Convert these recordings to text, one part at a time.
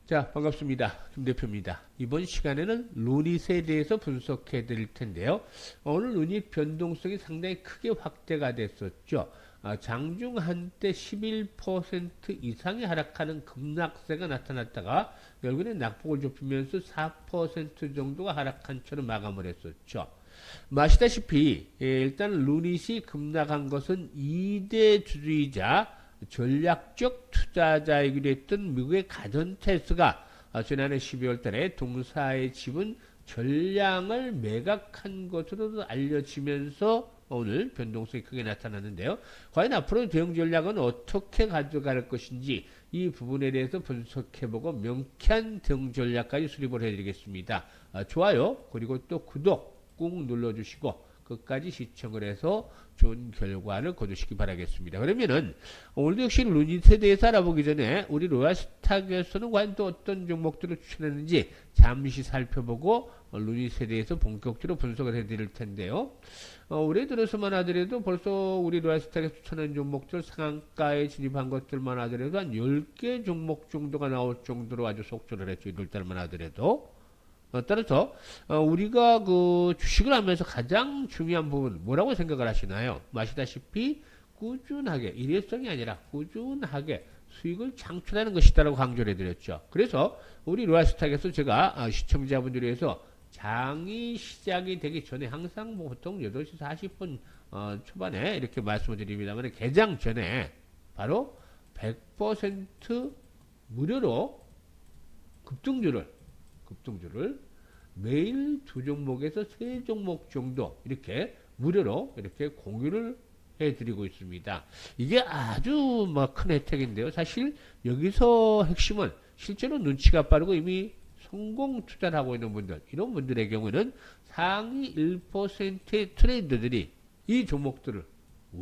자, 반갑습니다. 김 대표입니다. 이번 시간에는 루닛에 대해서 분석해 드릴 텐데요. 오늘 루닛 변동성이 상당히 크게 확대가 됐었죠. 장중 한때 11% 이상이 하락하는 급락세가 나타났다가 결국에는 낙폭을 좁히면서 4% 정도가 하락한 채로 마감을 했었죠. 아시다시피 일단 루닛이 급락한 것은 2대 주주이자 전략적 투자자이기도 했던 미국의 가전 테스가 지난해 12월 달에 동사의 지분 전량을 매각한 것으로도 알려지면서 오늘 변동성이 크게 나타났는데요. 과연 앞으로 대응 전략은 어떻게 가져갈 것인지 이 부분에 대해서 분석해보고 명쾌한 대응 전략까지 수립을 해드리겠습니다. 좋아요 그리고 또 구독 꾹 눌러주시고 끝까지 시청을 해서 좋은 결과를 거두시기 바라겠습니다. 그러면은 오늘도 역시 루닛에 대해서 알아보기 전에 우리 로얄스탁에서는 과연 또 어떤 종목들을 추천했는지 잠시 살펴보고 루닛에 대해서 본격적으로 분석을 해드릴 텐데요. 올해 들어서만 하더라도 벌써 우리 로얄스탁에서 추천한 종목들 상한가에 진입한 것들만 하더라도 한 10개 종목 정도가 나올 정도로 아주 속출을 했죠. 1월달만 하더라도. 따라서 우리가 그 주식을 하면서 가장 중요한 부분 뭐라고 생각을 하시나요? 아시다시피 꾸준하게 일회성이 아니라 꾸준하게 수익을 창출하는 것이다라고 강조를 해드렸죠. 그래서 우리 로얄스탁에서 제가 시청자분들을 위해서 장이 시작이 되기 전에 항상 보통 8시 40분 초반에 이렇게 말씀을 드립니다만 개장 전에 바로 100% 무료로 급등주를 매일 2종목에서 3종목 정도 이렇게 무료로 이렇게 공유를 해드리고 있습니다. 이게 아주 큰 혜택인데요. 사실 여기서 핵심은 실제로 눈치가 빠르고 이미 성공 투자를 하고 있는 분들, 이런 분들의 경우는 상위 1%의 트레이더들이 이 종목들을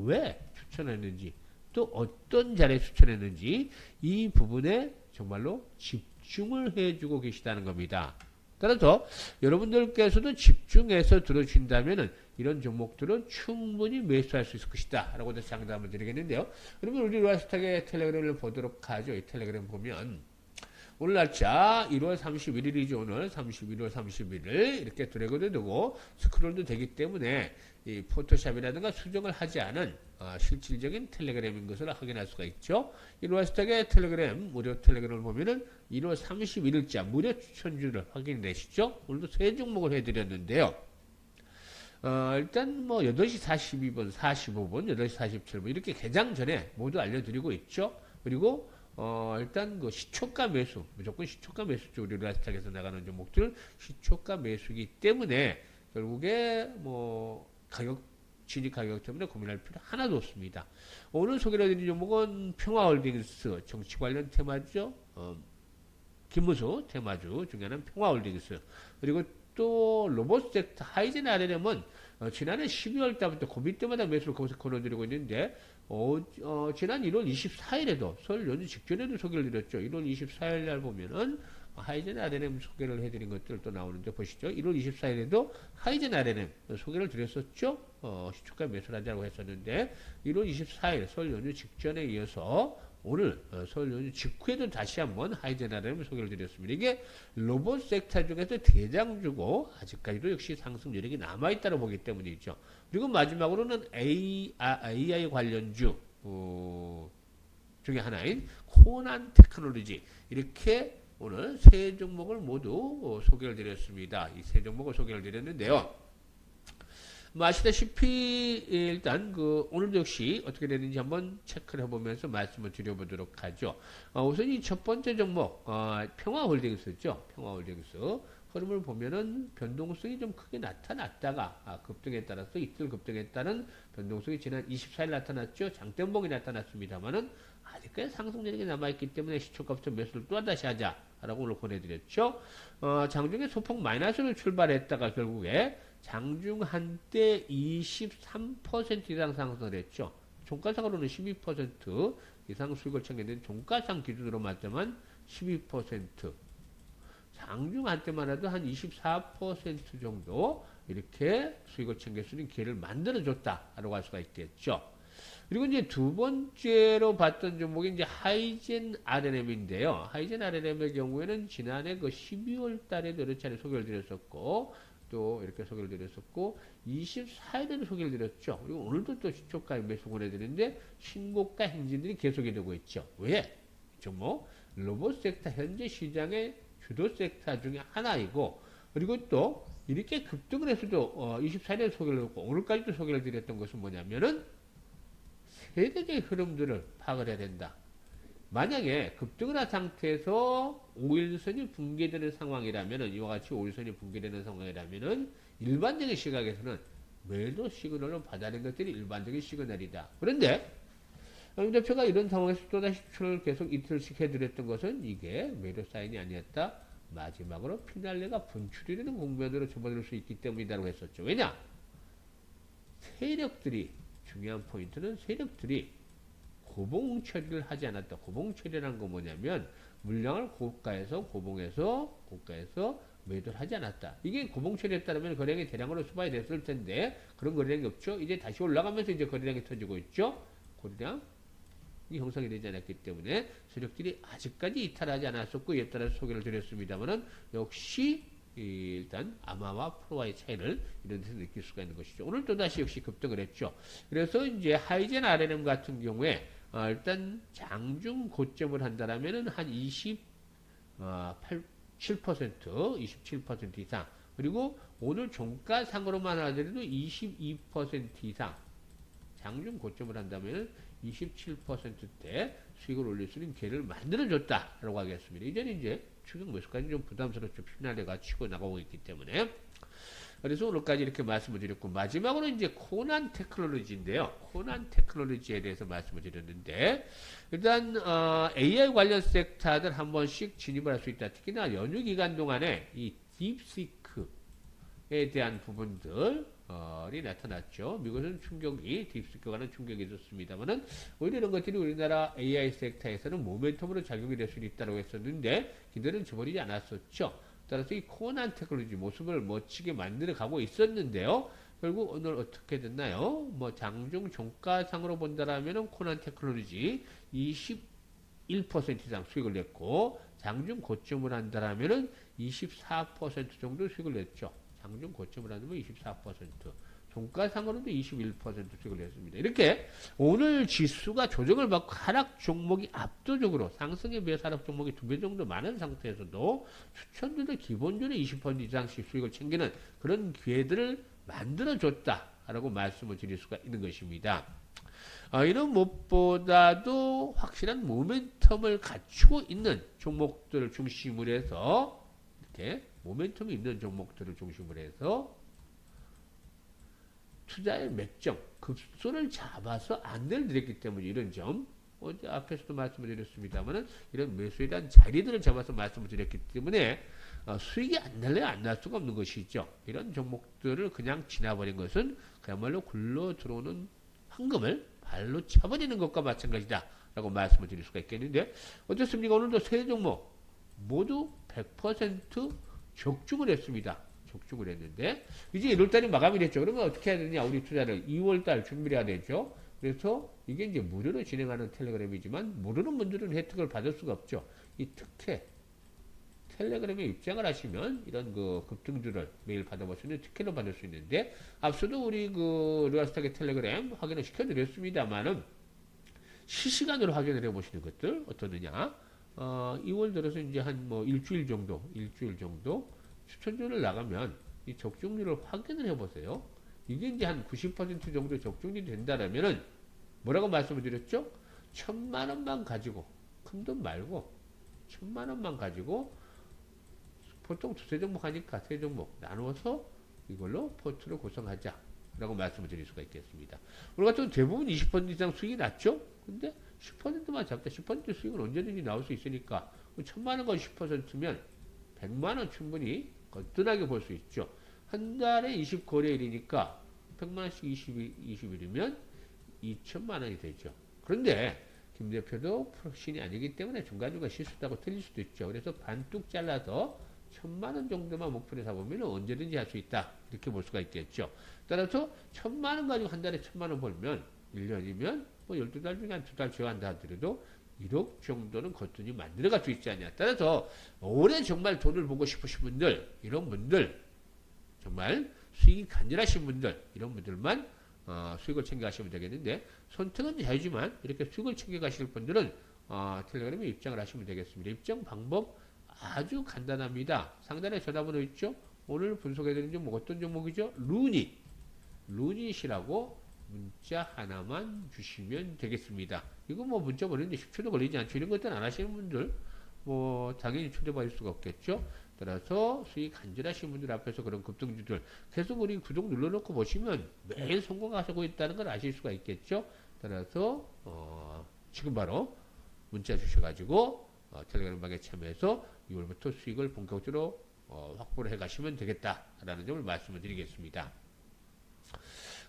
왜 추천했는지 또 어떤 자리에 추천했는지 이 부분에 정말로 집중을 해주고 계시다는 겁니다. 따라서 여러분들께서도 집중해서 들어주신다면 이런 종목들은 충분히 매수할 수 있을 것이다 라고 장담을 드리겠는데요. 그러면 우리 로얄스탁의 텔레그램을 보도록 하죠. 이 텔레그램 보면 오늘 날짜 1월 31일이죠. 오늘 1월 31일 이렇게 드래그도 되고 스크롤도 되기 때문에 이 포토샵이라든가 수정을 하지 않은 실질적인 텔레그램인 것을 확인할 수가 있죠. 이 로얄스탁의 텔레그램 무료 텔레그램을 보면은 1월 31일자 무료 추천주를 확인되시죠. 오늘도 3종목을 해드렸는데요. 일단 8시 42분, 45분, 8시 47분 이렇게 개장 전에 모두 알려드리고 있죠. 그리고 일단 그 시초가 매수, 무조건 시초가 매수죠. 우리 로얄스탁에서 나가는 종목들 시초가 매수이기 때문에 결국에 진입 가격 때문에 고민할 필요 하나도 없습니다. 오늘 소개를 해드린 종목은 평화홀딩스 정치 관련 테마죠. 김무수 테마주 중에 하나는 평화홀딩스. 그리고 또 로봇 섹터 하이젠 RLM은 지난해 12월 달부터 고비 때마다 매수를 거기서 걸어드리고 있는데 지난 1월 24일에도 설 연휴 직전에도 소개를 드렸죠. 1월 24일 날 보면은 하이젠 RLM 소개를 해드린 것들 또 나오는데 보시죠. 1월 24일에도 하이젠 RLM 소개를 드렸었죠. 시초가 매수를 하자고 했었는데 1월 24일 설 연휴 직전에 이어서 오늘 설 연휴 직후에도 다시 한번 하이젠 RLM 소개를 드렸습니다. 이게 로봇 섹터 중에서 대장주고 아직까지도 역시 상승 여력이 남아있다고 보기 때문이죠. 그리고 마지막으로는 AI 관련주 중에 하나인 코난 테크놀로지 이렇게 오늘 3종목을 모두 소개를 드렸습니다. 이 3종목을 소개를 드렸는데요. 아시다시피 일단 오늘도 역시 어떻게 되는지 한번 체크를 해보면서 말씀을 드려보도록 하죠. 우선 이 첫 번째 종목 평화홀딩스죠. 평화홀딩스 흐름을 보면은 변동성이 좀 크게 나타났다가 급등에 따라서 이틀 급등에 따른 변동성이 지난 24일 나타났죠. 장대봉이 나타났습니다만은 아직까지 상승 여력이 남아있기 때문에 시초가부터 매수를 또다시 하자라고 오늘 보내드렸죠. 장중에 소폭 마이너스를 출발했다가 결국에 장중 한때 23% 이상 상승을 했죠. 종가상으로는 12% 이상 수익을 챙겼는데 종가상 기준으로 맞자면 12%. 장중 한때만 해도 한 24% 정도 이렇게 수익을 챙길 수 있는 기회를 만들어줬다라고 할 수가 있겠죠. 그리고 이제 두 번째로 봤던 종목이 이제 하이젠 RNM인데요. 하이젠 RNM의 경우에는 지난해 그 12월 달에도 여러 차례 소개를 드렸었고, 또 이렇게 소개를 드렸었고, 24일에도 소개를 드렸죠. 그리고 오늘도 또 시초가 매수 보내드리는데, 신고가 행진들이 계속이 되고 있죠. 왜? 이 종목, 로봇 섹터 현재 시장의 주도 섹터 중에 하나이고, 그리고 또 이렇게 급등을 해서도 24일에 소개를 했고, 오늘까지도 소개를 드렸던 것은 뭐냐면은, 세계적인 흐름들을 파악을 해야 된다. 만약에 급등을 한 상태에서 5일선이 붕괴되는 상황이라면은, 이와 같이 5일선이 붕괴되는 상황이라면은, 일반적인 시각에서는 매도 시그널을 받아낸 것들이 일반적인 시그널이다. 그런데, 양 대표가 이런 상황에서 또다시 추천을 계속 이틀씩 해드렸던 것은 이게 매도 사인이 아니었다. 마지막으로 피날레가 분출이 되는 국면으로 접어들 수 있기 때문이라고 했었죠. 왜냐? 세력들이, 중요한 포인트는 세력들이 고봉 처리를 하지 않았다. 고봉 처리라는 건 뭐냐면 물량을 고가에서 매도를 하지 않았다. 이게 고봉 처리했다면 거래량이 대량으로 수반이 됐을 텐데 그런 거래량이 없죠. 이제 다시 올라가면서 이제 거래량이 터지고 있죠. 거래량이 형성이 되지 않았기 때문에 세력들이 아직까지 이탈하지 않았었고 이에 따라서 소개를 드렸습니다만은 역시 일단 아마와 프로와의 차이를 이런 데서 느낄 수가 있는 것이죠. 오늘 또다시 역시 급등을 했죠. 그래서 이제 하이젠 RNM 같은 경우에 일단 장중 고점을 한다라면은 한 27% 이상 그리고 오늘 종가상으로만 하더라도 22% 이상 장중 고점을 한다면 27%대 수익을 올릴 수 있는 기회를 만들어줬다라고 하겠습니다. 이제는 이제 추격 매수까지 좀 부담스럽죠. 피날레가 치고 나가고 있기 때문에. 그래서 오늘까지 이렇게 말씀을 드렸고, 마지막으로 이제 코난 테크놀로지인데요. 코난 테크놀로지에 대해서 말씀을 드렸는데, 일단, AI 관련 섹터들 한 번씩 진입을 할 수 있다. 특히나 연휴 기간 동안에 이 딥시크에 대한 부분들, 이 나타났죠. 미국은 충격이, 딥시크가는 충격이 있었습니다만은, 오히려 이런 것들이 우리나라 AI 섹터에서는 모멘텀으로 작용이 될 수 있다고 했었는데, 기대는 저버리지 않았었죠. 따라서 이 코난 테크놀로지 모습을 멋지게 만들어 가고 있었는데요. 결국 오늘 어떻게 됐나요? 뭐, 장중 종가상으로 본다라면은 코난 테크놀로지 21% 이상 수익을 냈고, 장중 고점을 한다라면은 24% 정도 수익을 냈죠. 장중 고점을 한다면 24%, 종가상으로도 21% 수익을 냈습니다. 이렇게 오늘 지수가 조정을 받고 하락 종목이 압도적으로 상승에 비해서 하락 종목이 2배 정도 많은 상태에서도 추천들도 기본적으로 20% 이상씩 수익을 챙기는 그런 기회들을 만들어줬다라고 말씀을 드릴 수가 있는 것입니다. 이런 무엇보다도 확실한 모멘텀을 갖추고 있는 종목들을 중심으로 해서 이렇게 모멘텀이 있는 종목들을 중심으로 해서 투자의 맥점, 급소를 잡아서 안내를 드렸기 때문에 이런 점, 어제 앞에서도 말씀을 드렸습니다만은 이런 매수에 대한 자리들을 잡아서 말씀을 드렸기 때문에 수익이 안 날래야 안 날 수가 없는 것이죠. 이런 종목들을 그냥 지나버린 것은 그야말로 굴러 들어오는 황금을 발로 차버리는 것과 마찬가지다 라고 말씀을 드릴 수가 있겠는데 어떻습니까? 오늘도 세 종목 모두 100% 적중을 했습니다. 적중을 했는데 이제 1월달이 마감이 됐죠. 그러면 어떻게 해야 되냐? 우리 투자를 2월달 준비를 해야 되죠. 그래서 이게 이제 무료로 진행하는 텔레그램이지만 모르는 분들은 혜택을 받을 수가 없죠. 이 특혜 텔레그램에 입장을 하시면 이런 그 급등주를 매일 받아볼 수 있는 특혜를 받을 수 있는데 앞서도 우리 그 루아스탁의 텔레그램 확인을 시켜드렸습니다만은 실시간으로 확인을 해보시는 것들 어떠느냐? 2월 들어서 이제 한 뭐 일주일 정도 추천주를 나가면 이 적중률을 확인을 해보세요. 이게 이제 한 90% 정도 적중이 된다라면은 뭐라고 말씀을 드렸죠? 1,000만 원만 가지고 큰 돈 말고 1,000만 원만 가지고 보통 두세 종목 하니까 세 종목 나누어서 이걸로 포트를 구성하자 라고 말씀을 드릴 수가 있겠습니다. 우리 같은 대부분 20% 이상 수익이 났죠? 근데 10%만 잡다 10% 수익은 언제든지 나올 수 있으니까 1,000만 원과 10%면 100만 원 충분히 거뜬하게 볼 수 있죠. 한 달에 20거래일이니까 100만 원씩 20일이면 2천만 원이 되죠. 그런데 김 대표도 프로신이 아니기 때문에 중간중간 실수하고 틀릴 수도 있죠. 그래서 반뚝 잘라서 1,000만 원 정도만 목표로 잡으면 언제든지 할 수 있다. 이렇게 볼 수가 있겠죠. 따라서 1,000만 원 가지고 한 달에 1,000만 원 벌면 1년이면 뭐 12달 중에 한 2달 지어간다 하더라도 1억 정도는 거뜬히 만들어갈 수 있지 않냐. 따라서 올해 정말 돈을 보고 싶으신 분들, 이런 분들, 정말 수익이 간절하신 분들, 이런 분들만 수익을 챙겨가시면 되겠는데, 선택은 자유지만 이렇게 수익을 챙겨가실 분들은 텔레그램에 입장을 하시면 되겠습니다. 입장 방법 아주 간단합니다. 상단에 전화번호 있죠? 오늘 분석해드린 종목 어떤 종목이죠? 루닛이라고 문자 하나만 주시면 되겠습니다. 이거 뭐 문자 보내는데 10초도 걸리지 않죠. 이런 것들은 안 하시는 분들 뭐 당연히 초대받을 수가 없겠죠. 따라서 수익 간절하신 분들 앞에서 그런 급등주들 계속 우리 구독 눌러놓고 보시면 매일 성공하고 있다는 걸 아실 수가 있겠죠. 따라서 지금 바로 문자 주셔가지고 텔레그램 방에 참여해서 6월부터 수익을 본격적으로 확보를 해가시면 되겠다라는 점을 말씀을 드리겠습니다.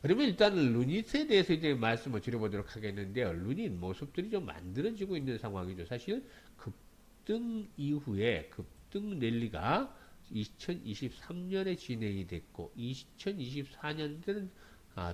그러면 일단 루닛에 대해서 이제 말씀을 드려보도록 하겠는데요. 루닛 모습들이 좀 만들어지고 있는 상황이죠. 사실 급등 이후에 급등 랠리가 2023년에 진행이 됐고 2024년에는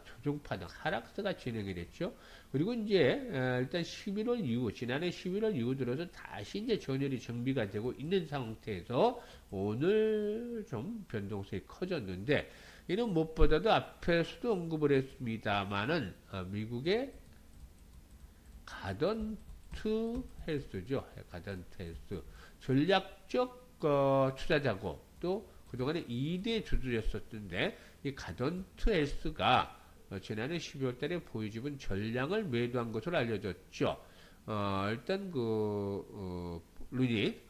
조정파동 하락세가 진행이 됐죠. 그리고 이제 일단 11월 이후 지난해 11월 이후 들어서 다시 이제 전열이 정비가 되고 있는 상태에서 오늘 좀 변동성이 커졌는데 이는 무엇보다도 앞에서도 언급을 했습니다만은 미국의 가던트 헬스죠. 가던트 헬스 전략적 투자자고 또 그동안에 2대 주주였었는데 이 가던트 헬스가 지난해 12월 달에 보유지분 전량을 매도한 것으로 알려졌죠. 일단 루닛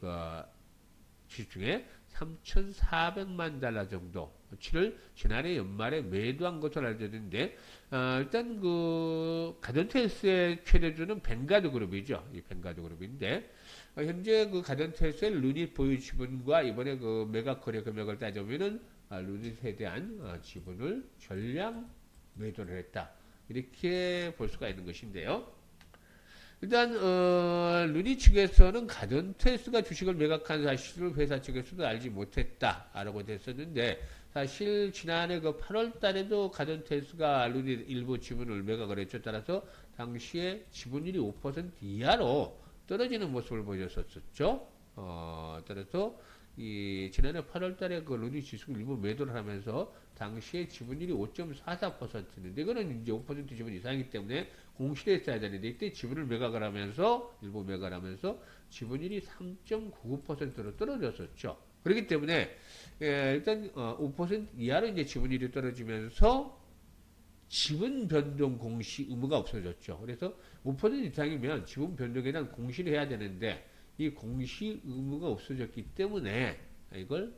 시중에 3,400만 달러 정도치를 지난해 연말에 매도한 것으로 알려졌는데 일단 가던트 헬스의 최대주는 벤가드 그룹이죠. 이 벤가드 그룹인데 현재 가던트 헬스의 루닛 보유 지분과 이번에 매각 거래 금액을 따져보면은 루닛에 대한 지분을 전량 매도를 했다. 이렇게 볼 수가 있는 것인데요. 일단 루닛 측에서는 가던트 헬스가 주식을 매각한 사실을 회사 측에서도 알지 못했다라고 됐었는데 사실 지난해 8월 달에도 가던트 헬스가 루닛 일부 지분을 매각을 했죠. 따라서 당시에 지분율이 5% 이하로 떨어지는 모습을 보였었죠. 따라서 지난해 8월 달에 루닛 지수를 일부 매도를 하면서 당시에 지분율이 5.44%인데 이거는 이제 5% 지분 이상이기 때문에 공시에 있어야 되는데 이때 지분을 매각을 하면서 일부 매각을 하면서 지분율이 3.99%로 떨어졌었죠. 그렇기 때문에 일단 5% 이하로 이제 지분율이 떨어지면서 지분 변동 공시 의무가 없어졌죠. 그래서 5% 이상이면 지분 변동에 대한 공시를 해야 되는데 이 공시 의무가 없어졌기 때문에 이걸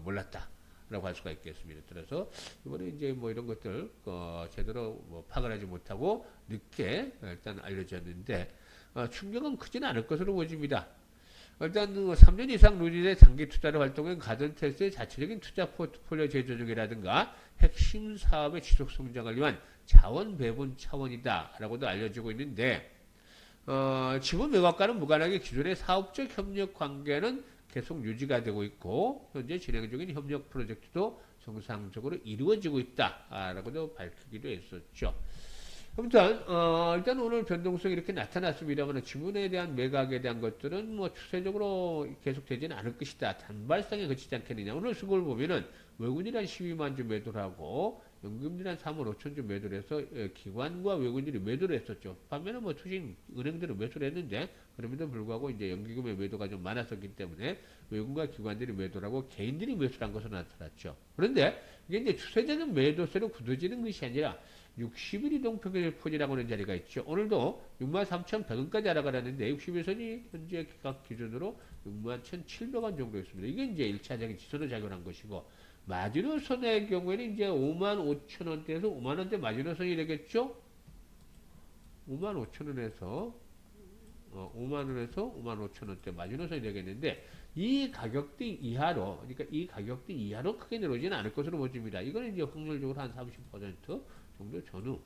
몰랐다라고 할 수가 있겠습니다. 그래서 이번에 이제 뭐 이런 것들 제대로 파악을 하지 못하고 늦게 일단 알려졌는데 충격은 크지는 않을 것으로 보입니다. 일단 3년 이상 루닛의 장기 투자를 활동한 가던트 헬스의 자체적인 투자 포트폴리오 재조정이라든가 핵심 사업의 지속 성장을 위한 자원 배분 차원이다라고도 알려지고 있는데 지분 매각과는 무관하게 기존의 사업적 협력 관계는 계속 유지가 되고 있고 현재 진행 중인 협력 프로젝트도 정상적으로 이루어지고 있다라고도 밝히기도 했었죠. 일단 오늘 변동성이 이렇게 나타났습니다만 지분에 대한 매각에 대한 것들은 뭐 추세적으로 계속되지는 않을 것이다. 단발성에 그치지 않겠느냐. 오늘 수급을 보면은 외국인이 한 12만 주 매도를 하고 연금들이 한 3만 5천 주 매도를 해서 기관과 외국인들이 매도를 했었죠. 반면에 뭐 투신 은행들은 매수를 했는데 그럼에도 불구하고 이제 연기금의 매도가 좀 많았었기 때문에 외국과 기관들이 매도를 하고 개인들이 매수를 한 것으로 나타났죠. 그런데 이게 이제 추세적인 매도세로 굳어지는 것이 아니라 60일 이동평균일폰이라고 하는 자리가 있죠. 오늘도 63,100원까지 하락하는데 60일선이 현재 각 기준으로 61,700원 정도 있습니다. 이게 이제 1차적인 지수로 작용한 것이고 마지노선의 경우에는 이제 55,000원대에서 5만원대 마지노선이 되겠죠. 55,000원에서 5만원에서 55,000원대 마지노선이 되겠는데 이 가격대 이하로 그러니까 이 가격대 이하로 크게 내려오지는 않을 것으로 보입니다. 이거는 이제 확률적으로 한 30% 정도 전후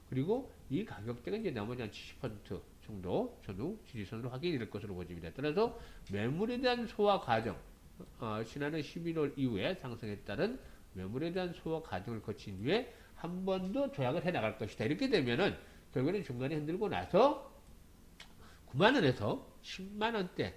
그리고 이 가격대가 이제 나머지 한 70% 정도 전후 지지선으로 확인이 될 것으로 보입니다. 따라서 매물에 대한 소화 과정 지난해 11월 이후에 상승에 따른 매물에 대한 소화 과정을 거친 후에 한 번 더 조약을 해 나갈 것이다. 이렇게 되면은 결국에는 중간에 흔들고 나서 9만 원에서 10만 원대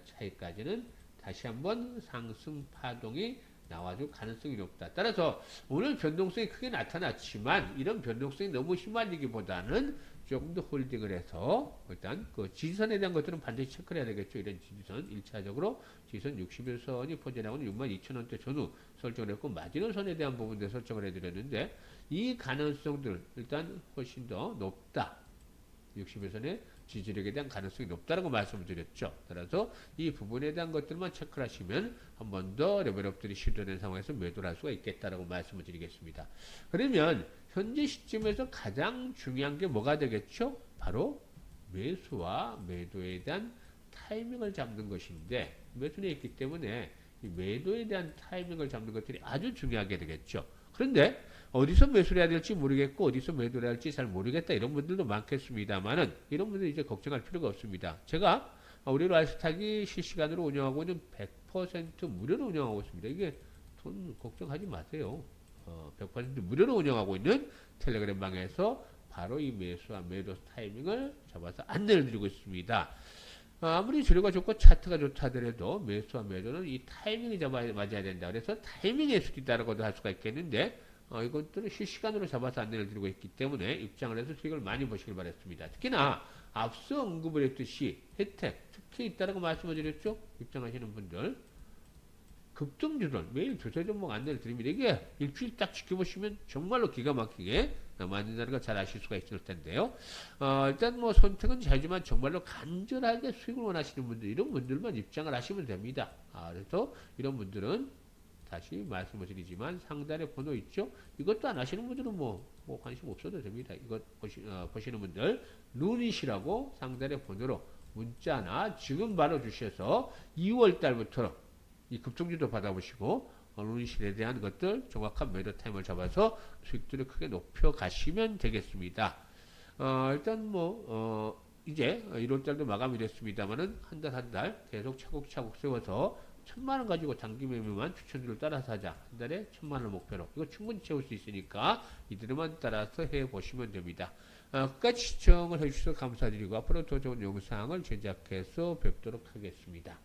차이까지는 다시 한번 상승 파동이 나와줄 가능성이 높다. 따라서 오늘 변동성이 크게 나타났지만 이런 변동성이 너무 휘말리기보다는 조금 더 홀딩을 해서 일단 그 지지선에 대한 것들은 반드시 체크를 해야 되겠죠. 이런 지지선 1차적으로 지지선 61선이 포진하고는 62,000원대 전후 설정을 했고 마지노선에 대한 부분도 설정을 해드렸는데 이 가능성들 일단 훨씬 더 높다. 61선의 지지력에 대한 가능성이 높다라고 말씀을 드렸죠. 따라서 이 부분에 대한 것들만 체크를 하시면 한 번 더 레벨업들이 시도된 상황에서 매도를 할 수가 있겠다라고 말씀을 드리겠습니다. 그러면 현재 시점에서 가장 중요한 게 뭐가 되겠죠? 바로 매수와 매도에 대한 타이밍을 잡는 것인데 매수에 있기 때문에 이 매도에 대한 타이밍을 잡는 것들이 아주 중요하게 되겠죠. 그런데 어디서 매수를 해야 될지 모르겠고 어디서 매도를 해야 할지 잘 모르겠다 이런 분들도 많겠습니다만은 이런 분들 이제 걱정할 필요가 없습니다. 제가 우리 라이스탁이 실시간으로 운영하고 있는 100% 무료로 운영하고 있습니다. 이게 돈 걱정하지 마세요. 100% 무료로 운영하고 있는 텔레그램 방에서 바로 이 매수와 매도 타이밍을 잡아서 안내를 드리고 있습니다. 아무리 재료가 좋고 차트가 좋다 하더라도 매수와 매도는 이 타이밍이 맞아야 된다. 그래서 타이밍의 수리다라고도 할 수가 있겠는데 이것들을 실시간으로 잡아서 안내를 드리고 있기 때문에 입장을 해서 수익을 많이 보시길 바랐습니다. 특히나 앞서 언급을 했듯이 혜택 특히 있다라고 말씀을 드렸죠. 입장하시는 분들 급등주를 매일 두세 종목 안내를 드립니다. 이게 일주일 딱 지켜보시면 정말로 기가 막히게 맞는다는 걸 잘 아실 수가 있을 텐데요. 일단 뭐 선택은 자유지만 정말로 간절하게 수익을 원하시는 분들 이런 분들만 입장을 하시면 됩니다. 그래서 이런 분들은 다시 말씀을 드리지만 상단에 번호 있죠? 이것도 안 하시는 분들은 뭐 관심 없어도 됩니다. 이거 보시는 분들 루닛이라고 상단에 번호로 문자나 지금 바로 주셔서 2월 달부터 이 급등주도 받아보시고 루닛에 대한 것들 정확한 매도 타임을 잡아서 수익들을 크게 높여 가시면 되겠습니다. 일단 이제 1월 달도 마감이 됐습니다만은 한 달 계속 차곡차곡 세워서 1,000만원 가지고 단기 매매만 추천주를 따라서 하자. 한 달에 1,000만원을 목표로. 이거 충분히 채울 수 있으니까 이들만 따라서 해보시면 됩니다. 끝까지 시청을 해주셔서 감사드리고 앞으로 더 좋은 영상을 제작해서 뵙도록 하겠습니다.